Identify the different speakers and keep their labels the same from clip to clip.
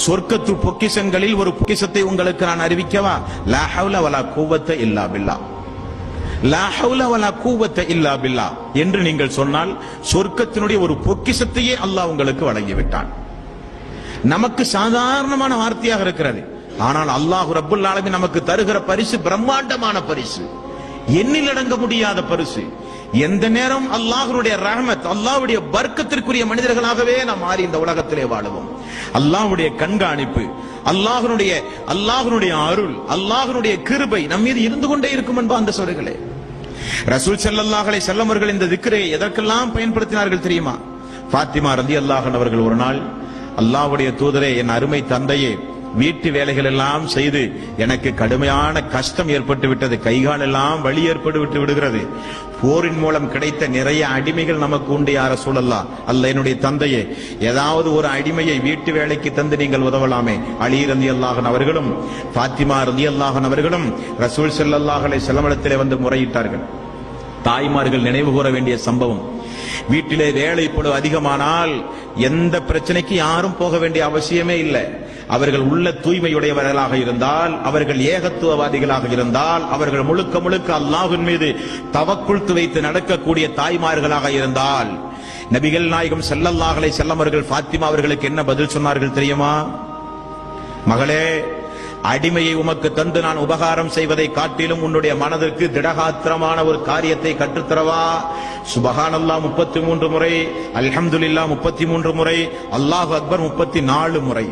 Speaker 1: சொர்க்கத்து பொக்கிஷங்களில் ஒரு பொக்கிஷத்தை உங்களுக்கு நான் அறிவிக்கவா? லா ஹவ்ல வலா குவத்த இல்லா பில்லா, லா ஹவ்ல வலா குவத்த இல்லா பில்லா என்று நீங்கள் சொன்னால் சொர்க்கத்தினுடைய ஒரு பொக்கிஷத்தையே அல்லாஹ் உங்களுக்கு வழங்கிவிட்டான். நமக்கு சாதாரணமான வார்த்தையாக இருக்கிறது, ஆனால் அல்லாஹ் ரப்புல் ஆலமீன் நமக்கு தருகிற பரிசு பிரம்மாண்டமான பரிசு, எண்ணிலடங்க முடியாத பரிசு. எந்த நேரம் அல்லாஹ்வுடைய ரஹ்மத், அல்லாஹ்வுடைய பர்க்கத்திற்குரிய மனிதர்களாகவே நாம் மாறி இந்த உலகத்திலே வாழுவோம். அல்லாஹ்வுடைய கண்காணிப்பு, அல்லாஹ்வுடைய அருள், அல்லாஹ்வுடைய கிருபை நம் மீது இருந்து கொண்டே இருக்கும் அன்பார்ந்த சகோதரர்களே. ரசூல் ஸல்லல்லாஹு அலைஹி வஸல்லம் அவர்கள் இந்த திக்ரை எதற்கெல்லாம் பயன்படுத்தினார்கள் தெரியுமா? ஃபாத்திமா ரலியல்லாஹு அன்ஹா அவர்கள் ஒரு நாள், அல்லாஹ்வுடைய தூதரே, என் அருமை தந்தையே, வீட்டு வேலைகள் எல்லாம் செய்து எனக்கு கடுமையான கஷ்டம் ஏற்பட்டு விட்டது, கைகால் எல்லாம் வலி ஏற்பட்டு விடுகிறது. போரின் மூலம் கிடைத்த நிறைய அடிமைகள் நமக்கு உண்டு யா ரசூலல்லாஹ். அல்ல என்னுடைய தந்தையே, ஏதாவது ஒரு அடிமையை வீட்டு வேலைக்கு தந்து நீங்கள் உதவலாமே. அலி ரலியல்லாஹு அன்ஹு அவர்களும் ஃபாத்திமா ரலியல்லாஹு அன்ஹா அவர்களும் ரசூல் ஸல்லல்லாஹு அலைஹி வஸல்லம் இடத்திலே வந்து முறையிட்டார்கள். தாய்மார்கள் நினைவு கூற வேண்டிய சம்பவம். வீட்டிலே வேலைப்பளு அதிகமானால் எந்த பிரச்சனைக்கு யாரும் போக வேண்டிய அவசியமே இல்லை. அவர்கள் உள்ள தூய்மையுடையவர்களாக இருந்தால், அவர்கள் ஏகத்துவவாதிகளாக இருந்தால், அவர்கள் முழுக்க முழுக்க அல்லாஹ்வின் மீது தவக்குல் வைத்து நடக்கக்கூடிய தாய்மார்களாக இருந்தால், நபிகள் நாயகம் ஸல்லல்லாஹு அலைஹி வஸல்லம் அவர்கள் ஃபாத்திமா அவர்களுக்கு என்ன பதில் சொன்னார்கள் தெரியுமா? மகளே, அடிமையை உமக்கு தந்து நான் உபகாரம் செய்வதை காட்டிலும் உன்னுடைய மனதிற்கு திடகாத்திரமான ஒரு காரியத்தை கற்றுத்தரவா? சுபஹானல்லாஹ் 33 முறை, அல்ஹம்துலில்லாஹ் 33 முறை, அல்லாஹு அக்பர் 34 முறை.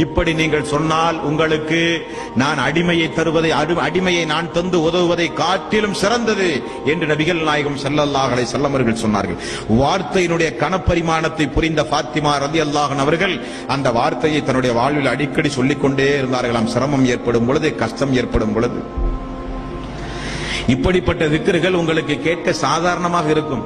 Speaker 1: இப்படி நீங்கள் சொன்னால் உங்களுக்கு நான் அடிமையை நான் தந்து உதவுவதை காட்டிலும் சிறந்தது என்று நபிகள் நாயகம் ஸல்லல்லாஹு அலைஹி வஸல்லம் அவர்கள் சொன்னார்கள். வார்த்தையினுடைய கனப்பரிமாணத்தை புரிந்த ஃபாத்திமா ரலியல்லாஹு அன்ஹா அவர்கள் அந்த வார்த்தையை தன்னுடைய வாழ்வில் அடிக்கடி சொல்லிக் கொண்டே இருந்தார்களாம். சிரமம் ஏற்படும் பொழுது, கஷ்டம் ஏற்படும் பொழுது. இப்படிப்பட்ட திக்ருகள் உங்களுக்கு கேட்க சாதாரணமாக இருக்கும்.